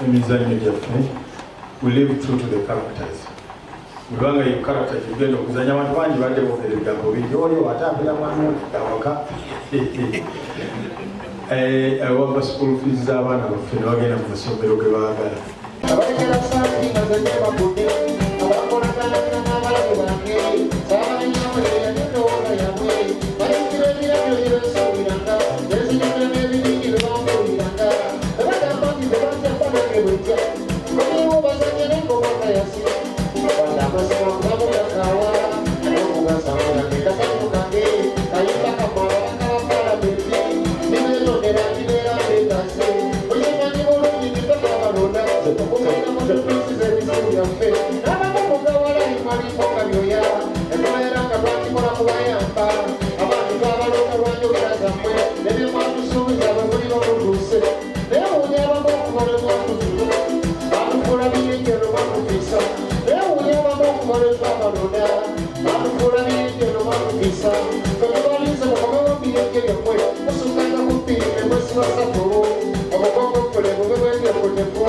emizannyo gyaffe, we live true to the characters. Kubanga ye character kigenda okuzanya abantu bangi badde boogera ebigambo bingi oyo atambula mwana awaka awaba school fees z'abaana baffe ne bagenda mu masomero ge baagala. Abalekera saati bazanye bakutte abakolagana n'abalabe bange saabanyamuleya n'endowooza yabwe balikira ebirabyo bye beesuubiranga n'ezinyonyo n'ebibingi bye bambuuliranga ebagamba nti tebatya banange bwetya baliwo bazanye n'engoma nga yasira amasimu gamugakawa n'okugasamulange kasamukange kayimba kamala kabapalamenti nibeerondera kibeera mbekase oyimanyi bulungi nitakabalonda okumainamuteprisiza ebizibu byaffe n'abamukugawala imalikoka byoya etubeera nga twakikola kubayamba abantu twabalonda lwanjogera zammwe nebyemwatusuubiza bwe muliro mutuuse naye wuunya abamu okukolebwa kutulo batukula biyenjero bakupisa okubaleka abalonda bakukula biyenjero bakupisa totubalize mukomewo biyenje byammwe musukanga ku bbiri nemwesibasatu obukongo kule bube bwebyekotefu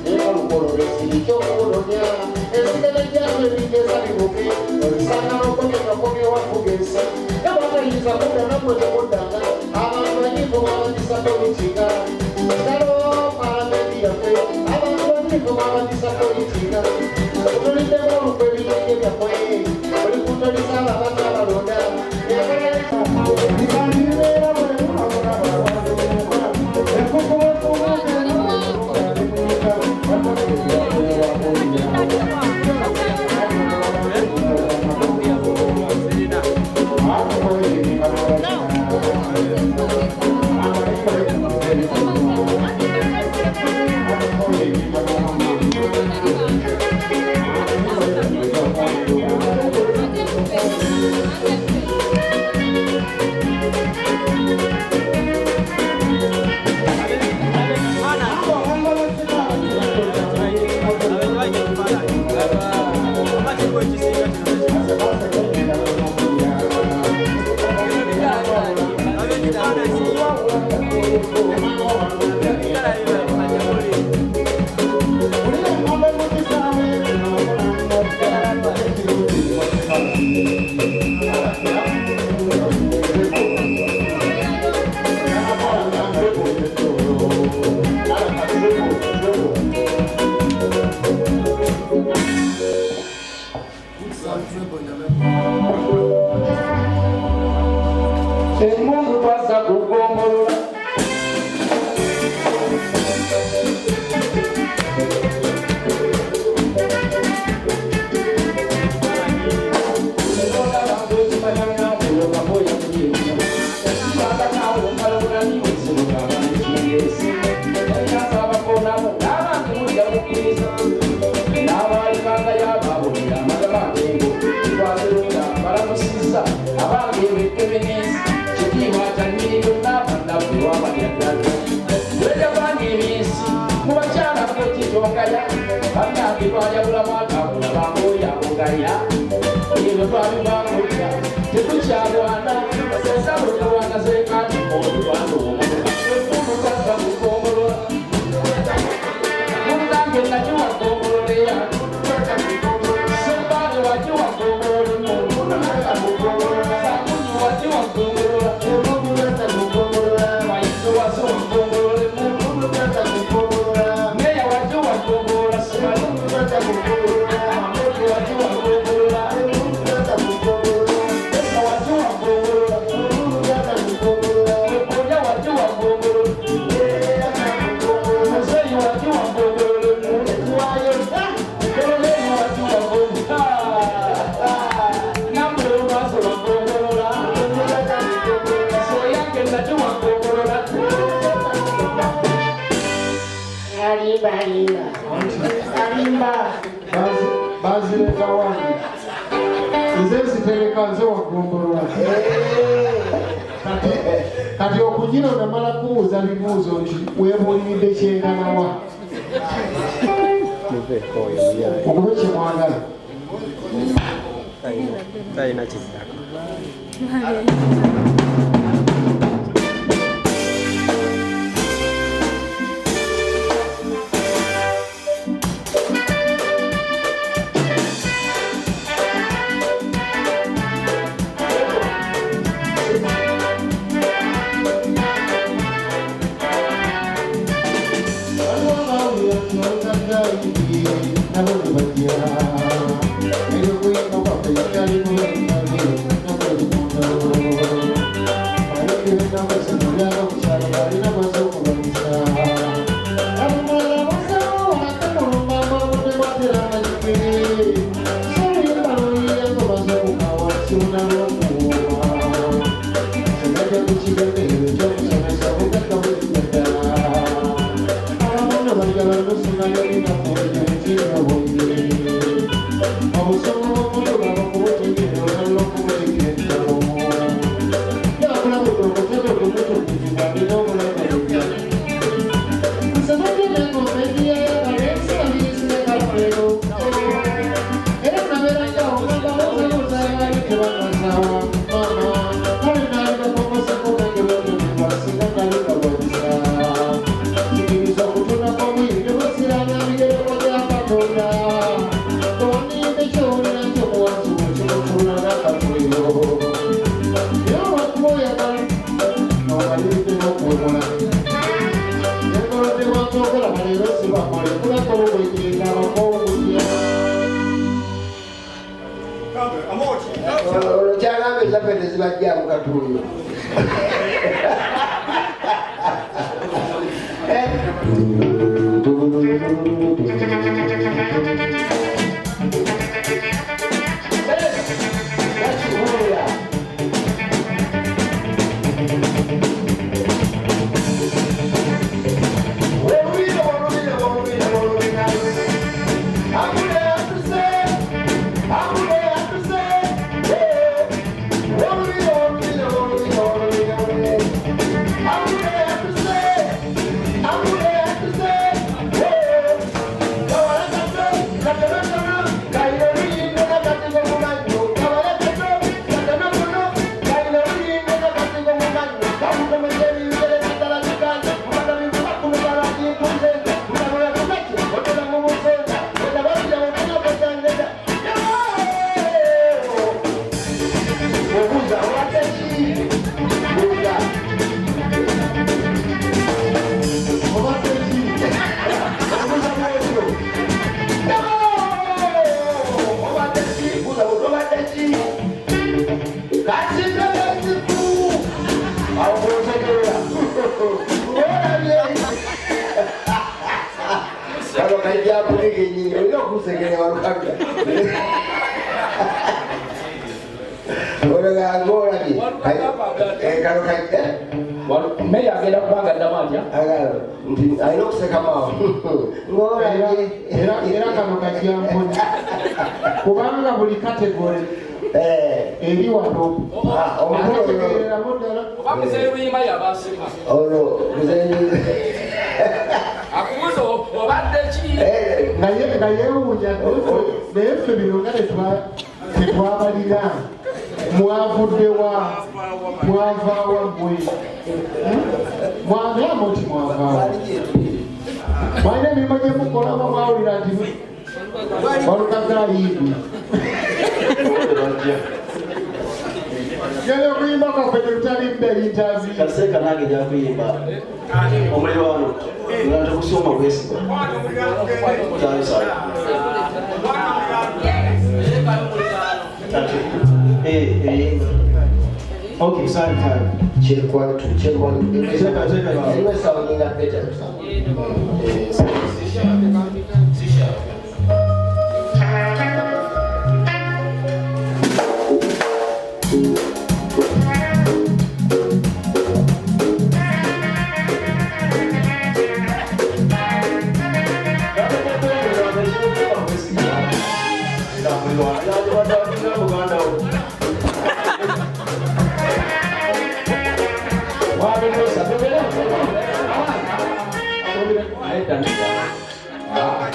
ekalugololesi kyokubolonya ensigana gyabo ebingeeza bibubi obisanga n'okomyewakugensa nabatayinza kudda namwe temuddanga abantu banyivu babandisa politika kalo palamenti yaffe abantu banyivu babandisa politika otulindemu olukwe ebinyenje byammwe oli kutoliza ababantu abalonda kati okugira onamala kubuuza bibuuzo nti weebuulidde kyenganawa okube kyemwagala talina kiddako Okay, sorry. Chill one. Anyway, sounding that better.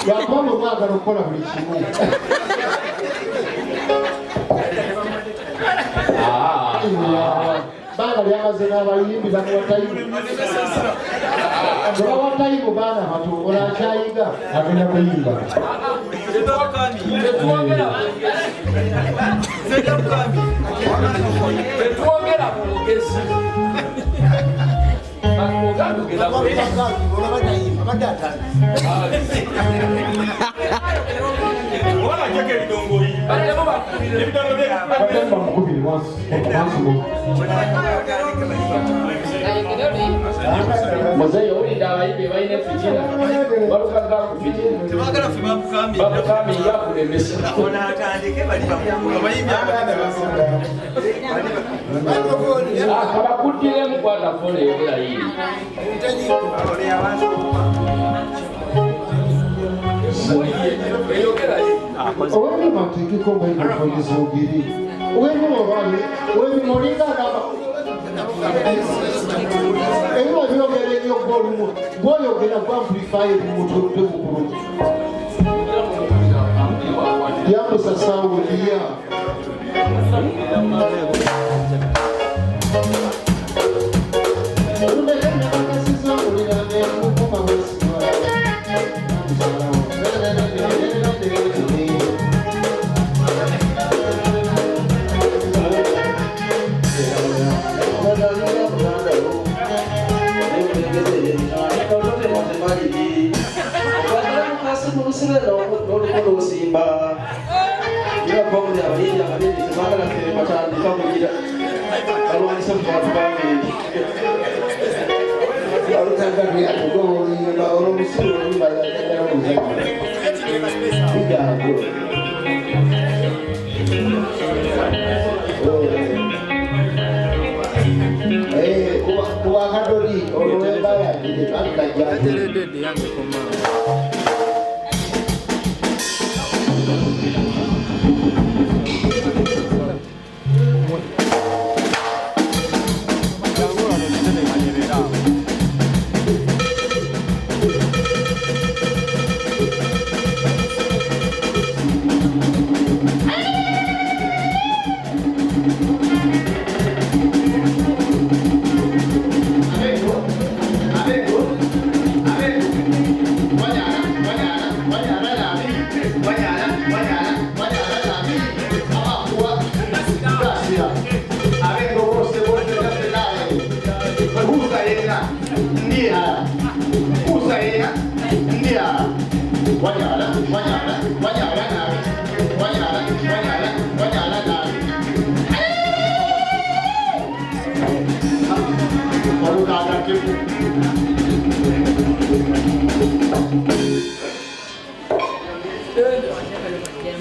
Yakobo mwagala okukola buli kimu. Baana lyamaze n'abayimbi bamuwatayimu. Bawatayimu baana bato olakyayiga agenda kuyimba. Mzee huyu dawa hivi waine fitina. Watu kadhaa kufitina. Tibagala fima kukambi. Bakukambi yapo lemesa. Ona atandike bali bayimbya kaba kutile mkwata fone yola hii. Ole abantu. Owe matiki komba ifundisa ugiri. Owe mwabali, owe moringa kama. Eyo byogere byo bolumo. Boyo gena amplify mutoto mukuru. Yapo sasa ulia.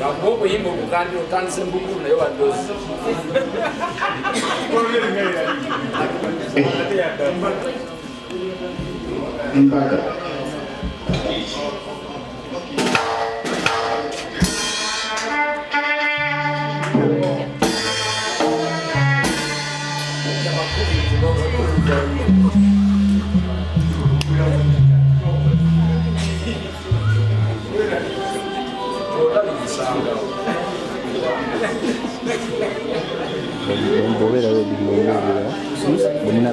Bago yimbo bugandi otanse mbukuru nayo badozi. Mbaga.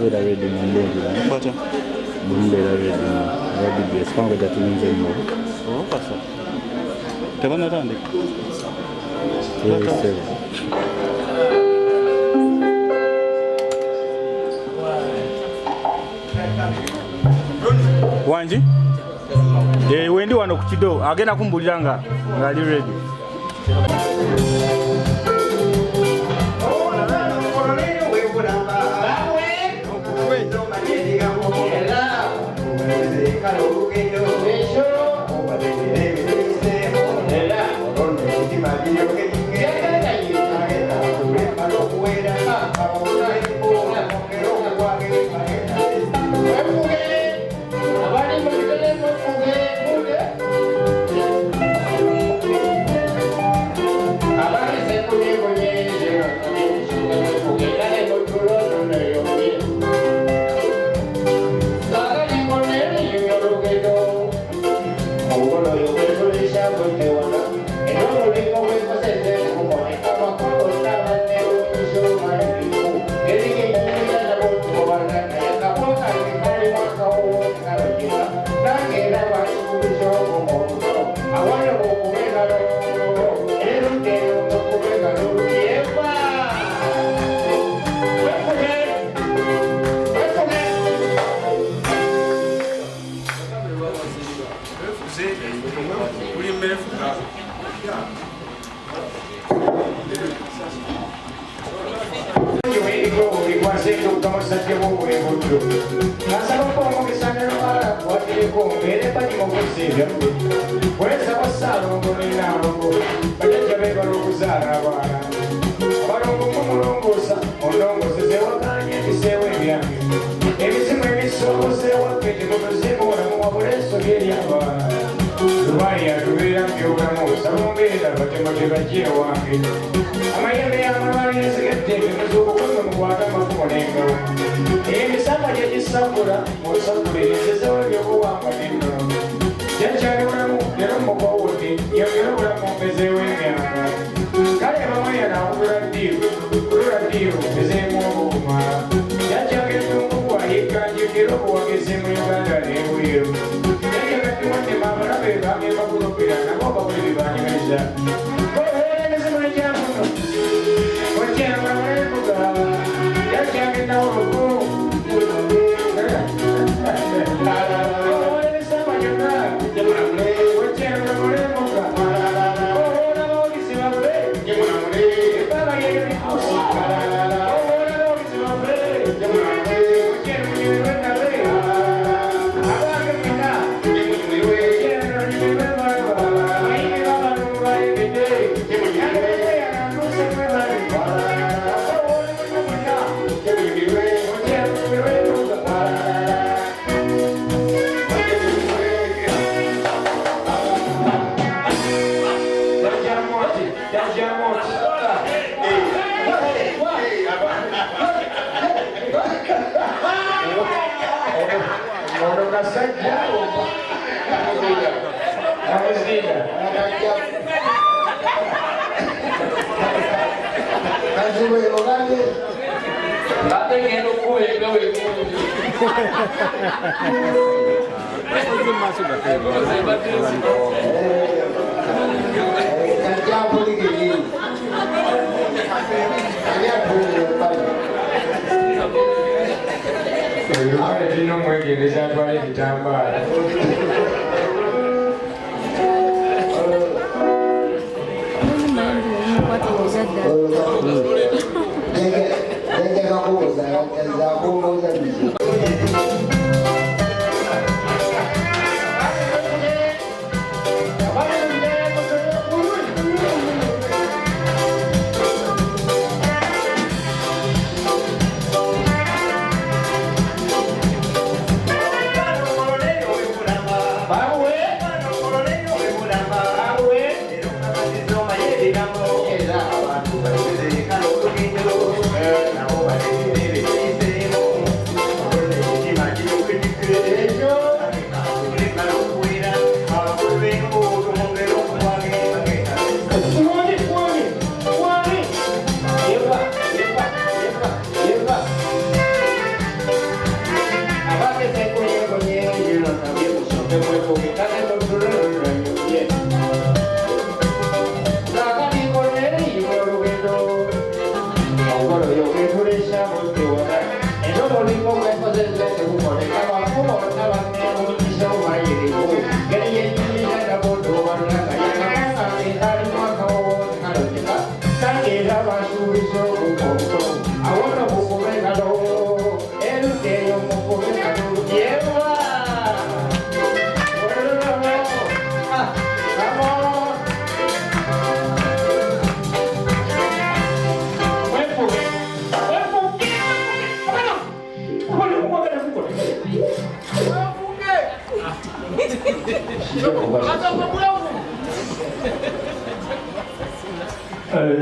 Mbeera ready Mbeera. Bata. Mbeera ready. Ready base. Kwanza jatumize mmo. Oh, pasa. Tebana tande. Yes, sir. Wanji? Wendi wano kukido. Agenda kumbuliranga ngali ready.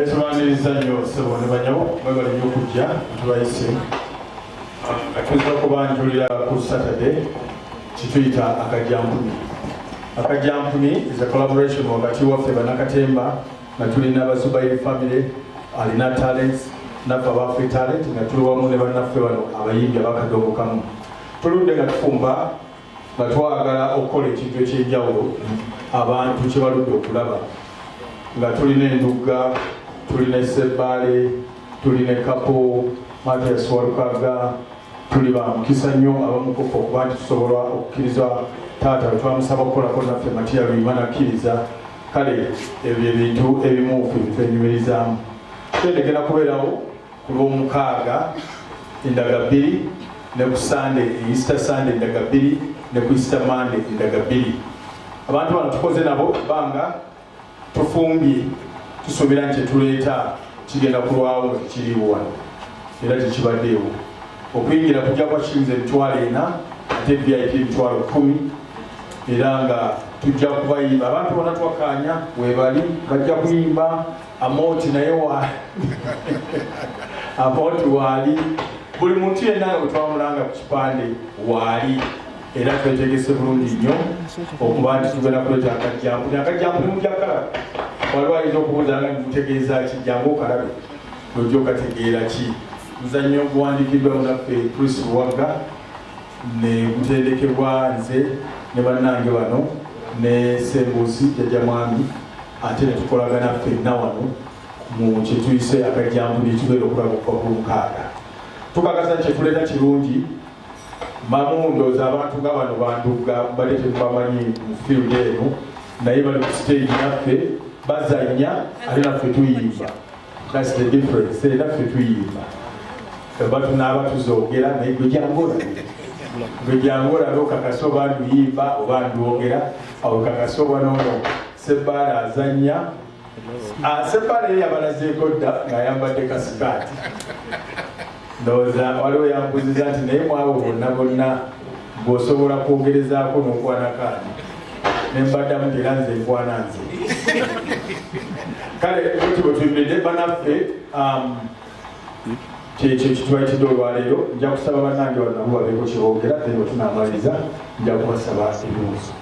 Tubaniriza nnyo ssebo ne banyabo mwebale nnyo okujja tubayise tuzza kubanjulira ku Saturday kituyita akajampuni. Akajampuni is a collaboration wakati waffe Bannakatemba nga tulina Abazubairi family alina talents naffe abaffe talent nga tuli wamu ne bannaffe bano abayimbi abakadongokamu. Tuludde nga tufumba nga twagala okukola ekintu ekyenjawulo abantu kye baludde okulaba nga tulina endugga, tulina Sebbaale, tulina Kapo, Matias Walukaga, tuli ba mukisa nnyo abamukopa okuba nti tusobola okukkiriza taata bwe twamusaba okukolako naffe matiya luyima nakkiriza kale ebyo ebintu ebimu bitwenyumirizaamu twendekera kubeerawo ku lw'omukaaga endaga 2 ne ku Sunday Easter Sunday endaga 2 ne ku Easter Monday endaga 2 abantu bano tukoze nabo banga tufumbye tusuubira nti tuleeta kigenda kulwawo nga tekiriiwo wano era tekibaddeewo okuyingira kujja kwa shillings 4,000 ate VIP 10,000 era nga tujja kubayimba abantu bona twakanya webali bajja kuyimba amoti naye wa amoti wali buli muntu yenna nga twamulanga ku kipande wali era twetegese bulungi nnyo okuba nti tugenda kuleeta akajjambu mujakala waliwo ayinza okubuuza nga mutegeeza ki jangu okalabe lwojja okategeera ki muzannyo oguwandiikiddwa munaffe Chris Wagga ne gutendekebwa nze ne bannange bano ne Sembuzi jjajja mwami ate ne tukolagana ffenna wano mu kyetuyise akajjambu nekitubeera okulaba okuva ku mukaaga tukakasa kyetuleeta kirungi mamu ndowooza abantu nga bano bandugga bali tetubamanyi mu field eno naye bali ku stage naffe bazannya ate naffe tuyimba. That's the difference. Naffe tuyimba eba tunaaba tuzoogera naye gwe jangu olabe okakasa oba nduyimba oba ndwogera awo kakasa oba noono Sebbaala azannya Sebbaala ye yabalazeeko dda ng'ayambadde kasikaati ndowooza waliwo yambuziza nti naye mwabo bonna bw'osobola kwogerezaako n'okwanakaani ne mbaddamu nti era nze nkwana nze kale oti bwe tuyimbidde banaffe kyekyo kitubayitidde olwaleero nja kusaba bannange bano nabo babeeko kye boogera ate bwe tunaamaliriza nja kubasaba ebibuuzo.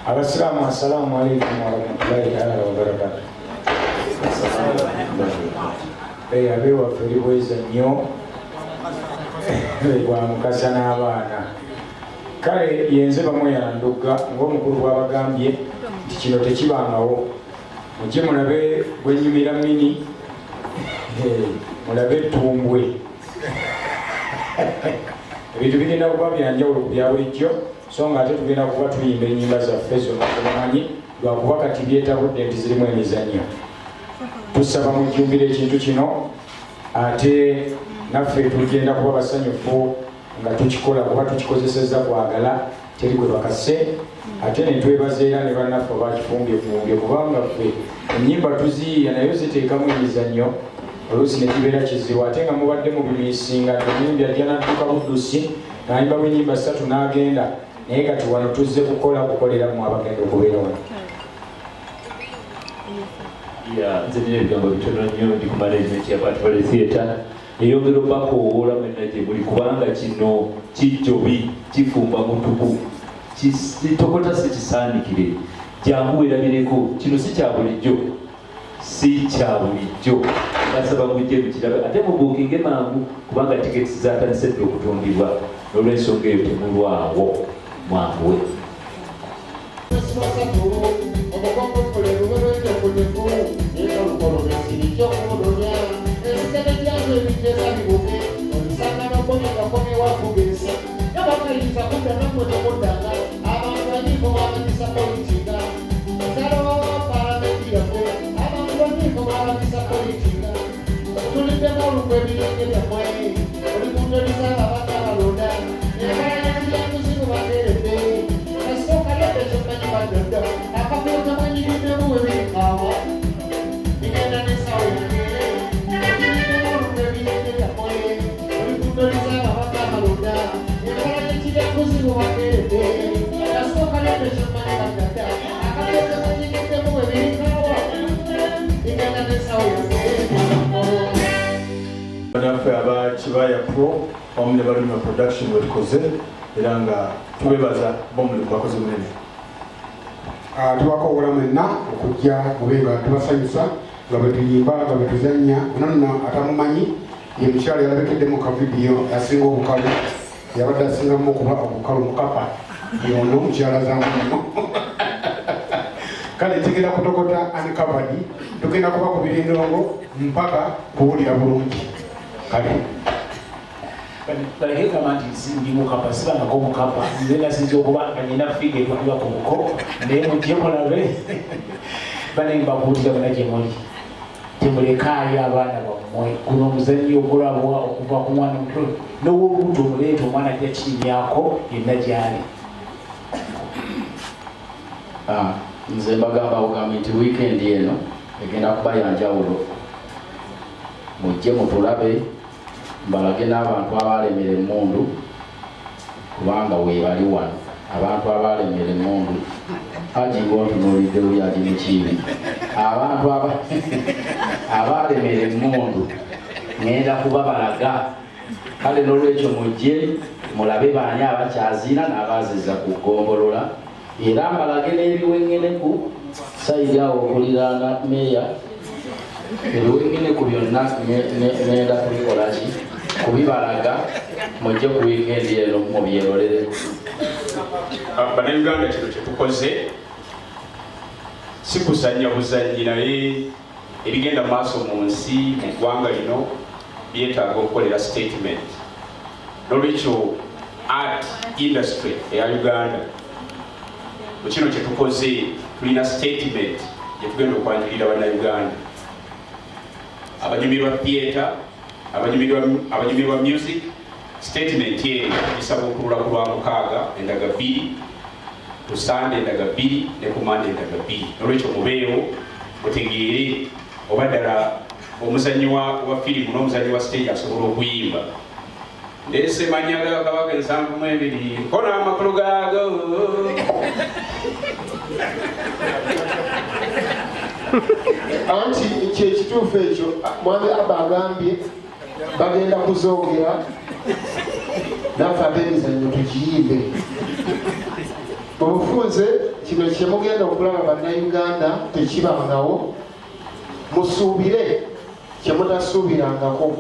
Abasiraamu assalaamu alaikum warahmatullahi taala wabarakatuh. Abewaffe libweza nnyo bwa mukasa n'abaana kale yenze bamwe yandugga ng'omukulu bw'abagambye nti kino tekibangawo mujje mulabe bwennyumira mini mulabe ettumbwe ebintu bigenda kuba byanjawulo ku bya bulijjo so nga ate tugenda kuba tuyimba ennyimba zaffe zonna tumanyi lwakuba kati byetabudde nti zirimu emizannyo tusaba mujjumbira ekintu kino ate naffe tugenda kuba basanyufu nga tukikola kuba tukikozesezza kwagala teri gwe bakase ate netwebaza era ne bannaffe bakifumbyefumbye kubanga ffe ennyimba tuziyiya naye ziteekamu emizannyo oluusi ne kibeera kizibu ate nga mubadde mu bimiisinga ennyimbi ajja nadduka buddusi nayimbamu ennyimba 3 n'agenda naye kati wano tuzze kukoleramu abagenda okubeera wano. nze nina ebigambo bitono nnyo ndi ku management ya Patipole Theatre eyongera obakowoola mwenna gye buli kubanga kino kijjobi kifumba mutuku kitokota si kisaanikire jangu weerabireko kino si kya bulijjo basaba mujje mukirabe ate mubuukinge mangu kubanga tiketi zatandise dde okutundibwa n'olw'ensonga eyo temulwawo mwanguwe. Banaffe aba Kibaya Pro wamu ne balina production wetukoze era nga tubebaza bomulimu bakoze munene. Tubakowoola mwenna okujja mube nga tubasanyusa nga bwe tuyimba nga bwe tuzannya nonna atamumanyi ye mukyala yalabekedde mu kavidiyo asinga obukalu yabadde asingamu okuba obukalu mukapa yono omukyala zamuno kale tugenda kutokota uncovered tugenda kuba ku birindongo mpaka kuwulira bulungi kale baleke gamba nti ndi mukapa sibangako mukapa nze nasinza okuba nga nina figa etwalibwa ku muko naye mujje mulabe bane mbakuutira bana gye muli temulekaayo abaana bammwe guno omuzannyo ogulabwa okuva ku mwana omuto n'ow'obuto omuleeta omwana ajja kirimyako yenna gyali. Nze mbagamba bugambi nti wiikendi eno egenda kuba ya njawulo. Mujje mutulabe mbalage n'abantu abalemera emmundu kubanga weebali wano abantu abalemera emmundu Hajji ng'ontunuulidde buli ati Mukiibi abantu abalemera emmundu ngenda kubabalaga kale n'olwekyo mujje mulabe baani abakyazina n'abaziza ku ggombolola era mbalage n'ebiwengeneku sayidi awo okuliraana meeya ebiwengeneku byonna ngenda kubikolaki kubibalaga mujje ku wiikendi eno mubyerolere. Bannayuganda kino kye tukoze si kuzannya buzannyi naye ebigenda maaso mu nsi mu ggwanga lino byetaaga okukolera statement. N'olwekyo art industry eya Uganda mu kino kye tukoze tulina statement gye tugenda okwanjulira bannayuganda abanyumirwa theatre abanyumirwa music. Statement eyo gisaba okulula ku Lwamukaaga endaga 2 ku Sande endaga 2 ne ku Mande endaga 2. N'olwekyo mubeewo mutegeere oba ddala omuzannyi wa firimu n'omuzannyi wa stage asobola okuyimba. Ndeese mannya ga Kabaka 72 nkona amakulu gaago. Anti kyekituufu ekyo mwami aba agambye bagenda kuzoogera naffe ab'emizannyo tukiyimbe. Obufunze kino kye mugenda okulaba bannayuganda tekibangawo musuubire kye mutasuubirangako.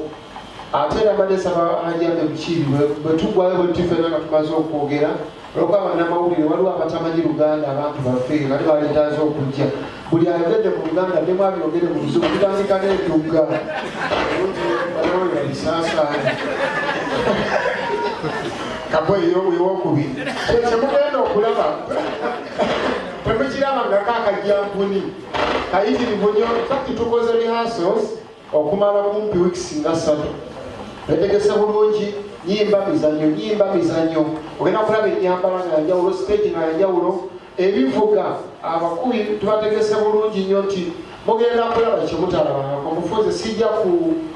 Ate era badesaba ajambe Mukiibi bwe tugwayo bwe tufena nga tumaze okwogera olwokuba bannamawulire waliwo abatamanyi Luganda abantu baffe bali baleetaze okujja buli ayogedde mu Luganda ne mwabyogere mu Luzungu tutandika n'edugga bisaasaane kabweyo ewokubiri kyemugenda okulaba temukiraba nga kakajjampuni kayitirivu nnyo. Fakti tukoze rehearsals okumala kumpi weeks nga 3 netegese bulungi nyimba mizannyo ogenda kulaba ennyambala nga yanjawulo stage nga yanjawulo ebivuga abakubi tubategese bulungi nnyo nti mugenda kulaba kyemutalabangako. Mufunze sijja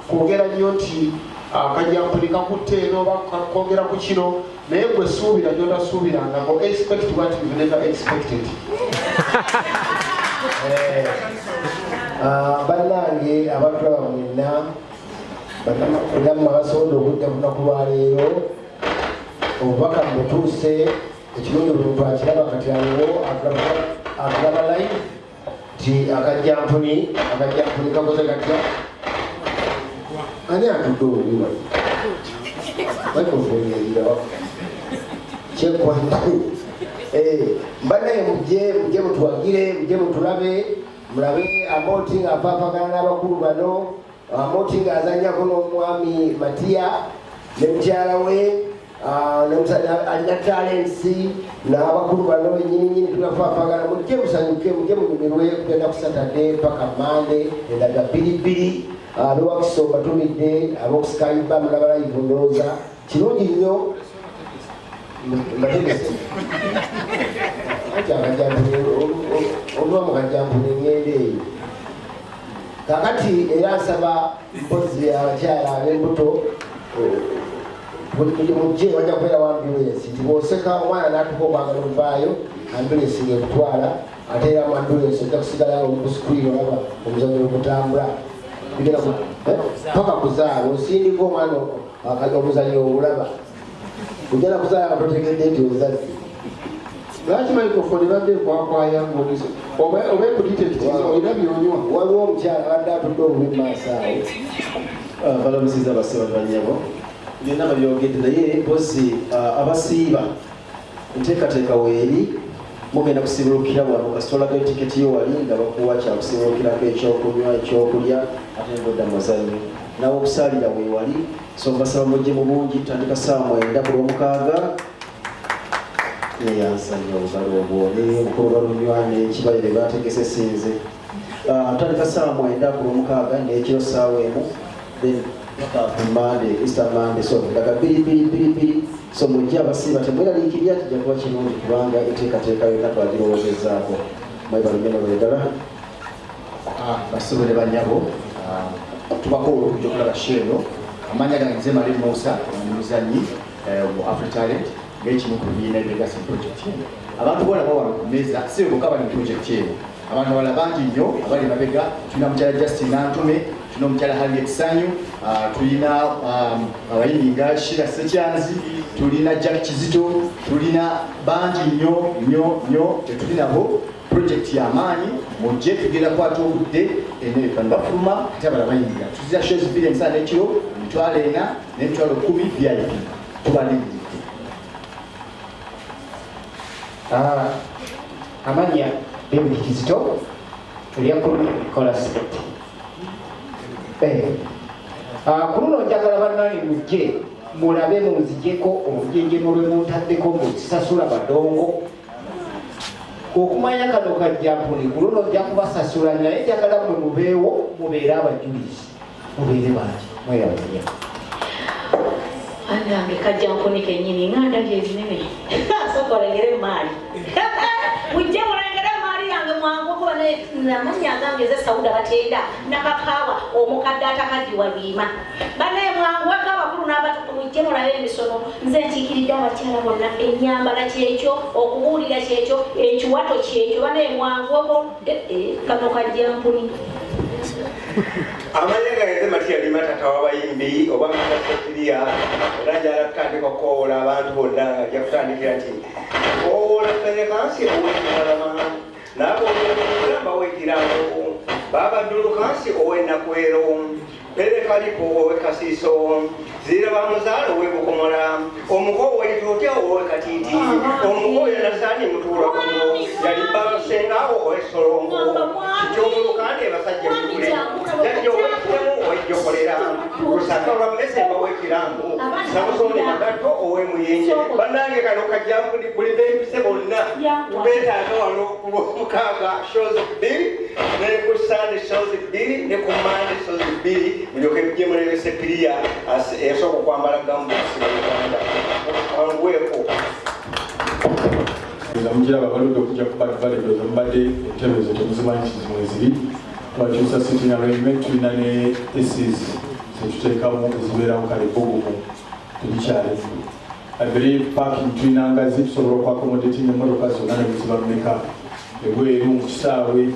kwogera nnyo nti akajjampuni kakutte eno oba kwogera ku kino naye gwe suubira gyotasuubirangako. Expect what you've never expected. Bannange abatulaba mwenna bannamwe abasobodde okudda ku lunaku lwaleero obubaka butuuse ekirungi buli twakiraba kati aliwo atulaba live nti akajjampuni kakoze katya ani atudde oluliwa microfoneerirawa kyekwantu bannaye mujje mutuwagire mujje mutulabe mulabe Amoti nga afaafagana n'abakulu bano. Amoti nga azannyako n'omwami Matiya ne mukyala we alina talensi n'abakulu bano bennyininyini tugafaafagana. Mujje musanyuke mujje munyumirwe kugenda ku Saturday paka Mande endaga 2 ab'ewakisomba tumidde ab'okusikayiba mulaba live ndowooza kirungi nnyo mbategese ati akajjampuni oluba mu kajjampuni engende eyo kakati era nsaba mpozi abakyala ab'embuto mujje wajja kubeera wa ambulensi nti bw'oseka omwana n'atuka okwagala ovaayo ambulensi ng'ekutwala ate era mu ambulensi ojja kusigala okusikwira olaba omuzannyo okutambula bigenda paka kuzaala osindika omwana omuzannyo obulaba ojjana kuzaala nga totegedde nti ozazze. Lwaki microphone badde nkwakwaya ng'olizo oba ekuditekiza olina byonywa. Waliwo omukyala badde atudde obubi mu maaso awo. Balamuziza abasiba banyabo byonna babyogedde naye mpozi abasiiba enteekateeka weeri mugenda kusiibulukira wano kasitolaga etiketi yo wali nga bakuwa kyakusiibulukirako ekyokunywa ekyokulya ate ng'odda muzannyo nawe okusalira weewali so mbasaba mujje mu bungi tutandika saa 9 ku Lwomukaaga neyansanya obugalo obwole obukulu balunywanye ekibalire bategese sinze tutandika saa 9 ku Lwomukaaga n'ekiro saawa emu then Monday, Easter Monday, so daga biri so mujja abasiba temweraliikirya tujja kuba kirungi kubanga enteekateeka yonna twagirowozezaako mwebalumeno lwedala basobole banyabo tubakola okujja okulaba sheero amanya gange nze Mali Musa omuzanyi mu AfriTalent ng'ekimu ku bibiina ebigasa project eno abantu boona bawala ku mmeeza si bokka bali mu project eno abantu abala bangi nnyo abali mabega tulina mukyala Justin Nantume tulina omukyala Harriet Sanyu tulina abayimbi nga Shira Sekyanzi tulina Jack Kizito tulina bangi nnyo tetulinabo project y'amaanyi mujje tugenda kwata obudde bafuluma ate abala bayingira tuzira shows 2 emisana ekiro emitwalo 4 n'emitwalo 10 VIP tubalingirire amanya David Kizito Liakulu Nicholas kuno njagala bannange mujje mulabe munzijeko obujenjeno lwe muntaddeko muzisasula badongo okumanya kano kajjampuni kuno nja kubasasula naye njagala mwe mubeewo mubeere abajulizi mubeere bangi mweyabanya anange kajjampuni kennyini nganda byezinene sokolengere maali mujje mulengere maali yange mwangu kuba namanya agange ze Sauda batenda nakakawa omukadde atakadiwa biima banaye mwangu wagabakulu n'abatuku mujje mulabe emisono nze nkiikiridde abakyala bonna ennyambala kyekyo okubuulira kyekyo ekiwato kyekyo banaye mwangu obo kano kajjampuni amanya gange Matiya Lima tata w'abayimbi oba Mukasafiriya era njala kutandika okukoola abantu bonna ajja kutandikira nti koola fenye kansi owekimalama naabo olamba wekirango babadulu kansi owenakwero perekaliko owekasiiso zira bamuzaala owebukomola omuko weitotya owekatiti omuko yenasani mutuula kuno yalibasengawo owesolongo kityomulukande basajja mukule jajja owekitemu owejjokolera lusaka lwa mmesemba wekirango samusoni magato owemuyinje bannange kano kajjampuni buli bempise bonna tubeetaaga wano Mukaaga shows 2 ne ku Sunday shows 2 ne ku Monday shows 2 mulyoke mujje mulebe Sepiriya esooka okwambala gambusi Uganda wangweko mujiraba baludde okujja ku badvaledoza mubadde entebe zo temuzimanyi kizimweziri twakyusa sitting arrangement tulina ne esis zetuteekamu ezibeeramu kale bogumu tebikyali I believe parking tulina ngazi tusobola okwakomodating emmotoka zonna ne buziba mmeka ebweru mu kisaawe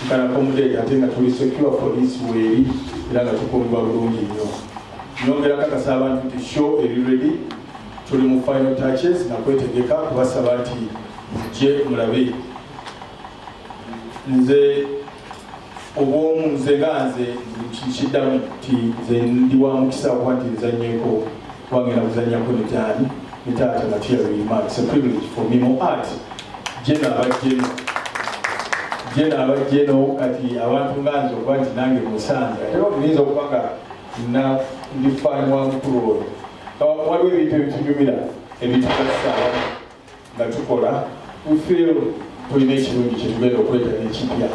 tukana accommodate ate nga tuli secure police weeri era nga tukuumibwa bulungi nnyo nyongera kakasa abantu nti show eri ready tuli mu final touches nakwetegeka kubasaba nti mujje mulabe nze obwomu nze nga nze kiddamu nti nze ndi wa mukisa okuba nti nzanyeeko kubangenda kuzanyako netaani netaata Matiya Lima. It's a privilege for me mu art jena abajjeno kati abantu nga nze okuba nti nange musanze ate obulinza okuba nga ndifaanibwa mukulu oyo waliwo ebintu ebitunyumira ebitugasaawa nga tukola we feel tulina ekirungi kyetugenda okuleeta n'ekipya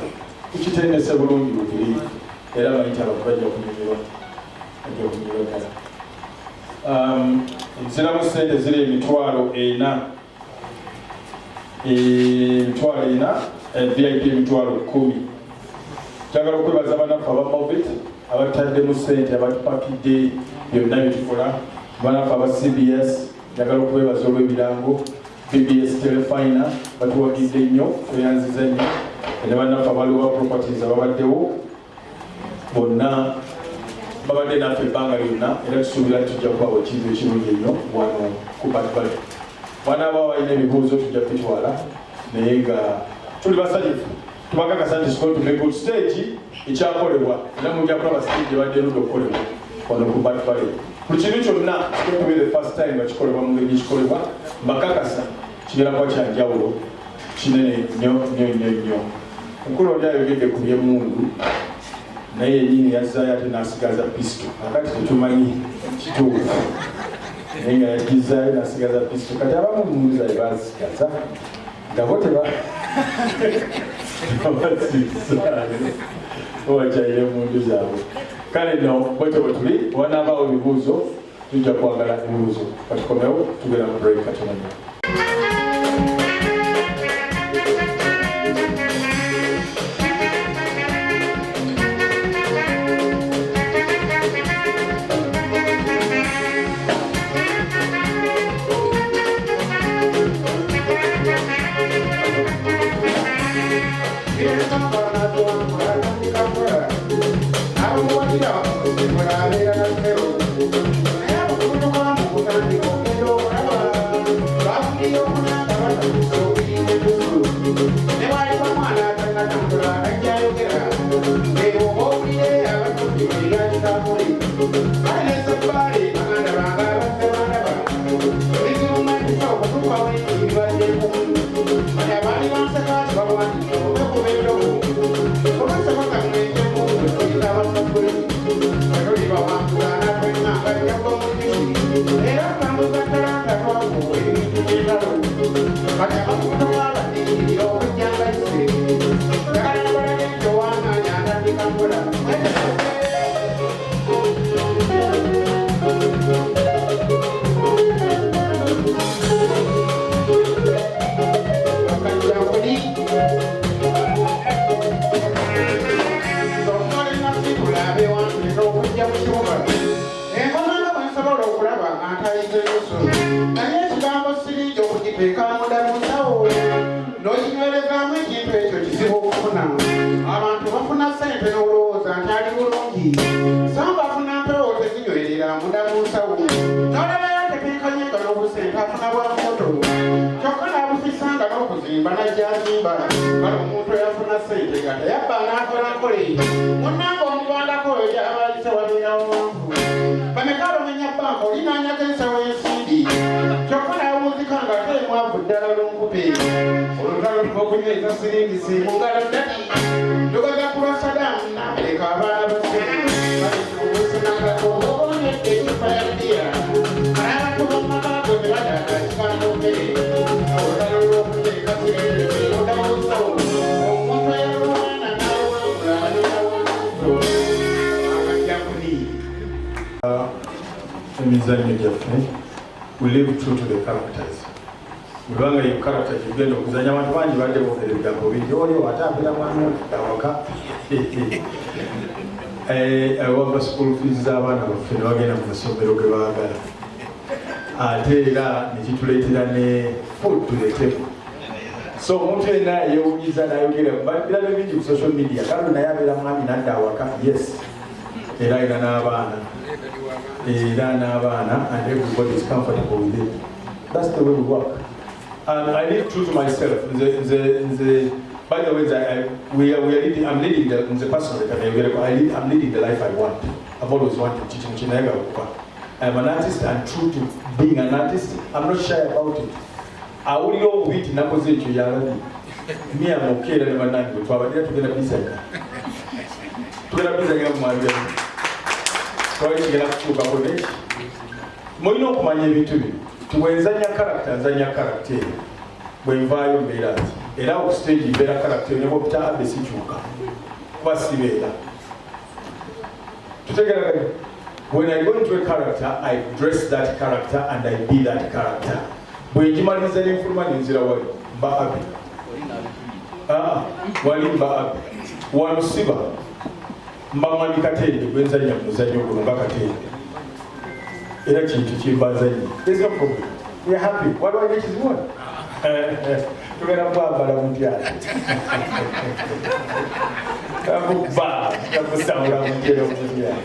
tukitendese bulungi bubiri era banyi nti abantu bajja kunyumirwa ddala nziramu sente ziri emitwalo 4 VIP emitwalo 10 njagala okwebaza bannaffe abamovit abataddemu sente abatupakidde byonna byetukola bannaffe aba CBS njagala okubebaza olw'ebirango BBS Telefina batuwagidde nnyo tweyanziza nnyo ne bannaffe abaliwa properties ababaddewo bonna babadde naffe ebbanga lyonna era tusuubira tujja kubawa ekintu ekirungi ennyo wano ku batbal banaaba balina ebibuuzo tujja kubitwala naye nga tuli basanyufu tubakakasa nti sikoltume good stage ekyakolebwa era mujja kulaba stage ebadde erudde okukolebwa wano ku batbal buli kintu kyonna kikotube the first time nga kikolebwa mu ngeri kikolebwa mbakakasa kigera kuba kyanjawulo kinene nnyo nnyo nnyo nnyo mukulu oli ayogedde ku by'emmundu naye yennyini yazaayo ate n'asigaza pisito akati tetumanyi kituufu naye nga yagizaayo n'asigaza pisito kati abamu mundu zaye bazisigaza ngabo tebabazizaayo owakyaire mundu zaabwe kale no bwetyo bwe tuli wanaabaawo ebibuuzo tujja kwagala ebibuuzo katukomewo tugenda mu break katonayo. We live true to the characters. Mulwanga you character kigendo kuzanya abantu bangi badde bofere bigambo bingi oyo atambira mwana awaka waba school fees z'abaana baffe ne bagenda mu masomero ge baagala ate era ne kituleetera ne food to the table. So omuntu yenna yeewunyiza n'ayogera birabo bingi ku social media kandi naye abeera mwami nadda awaka yes era ayina n'abaana and everybody is comfortable with it. That's the way we work. And I live true to myself. By the way, I'm leading the personal life. I'm leading the life I want. I've always wanted to teach. I'm an artist and true to being an artist. I'm not shy about it. I only know wit in opposite to Yaradi. Me, I'm okay and I'm not good. But they're together busy. Together busy, so I get up to Babone. Moino kumanye vitu hivi. Tuwezanya character. Bwenvayo Mbeera. Era ku stage Mbeera character ne bopita abesichuka. Kwasibera. Tutegera when I go into a character, I dress that character and I be that character. Bwenjimaliza n'enfuluma nzira wali Mba Abi. Wali Mba Abi. Wanusiba. Mbamani katende bwenzanya muzanyo kulunga katende. Era kintu kimbazanyi. There's no problem. We are happy. What do I get is more? Tugenda kwambala mutyala. Kakuba, kakusawula mutyala mutyala.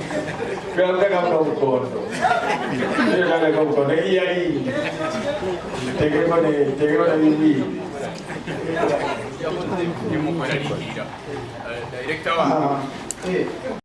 Twagala n'obukondo. Twagala n'obukondo. Eyali. Tegeko ne bibi. Director wa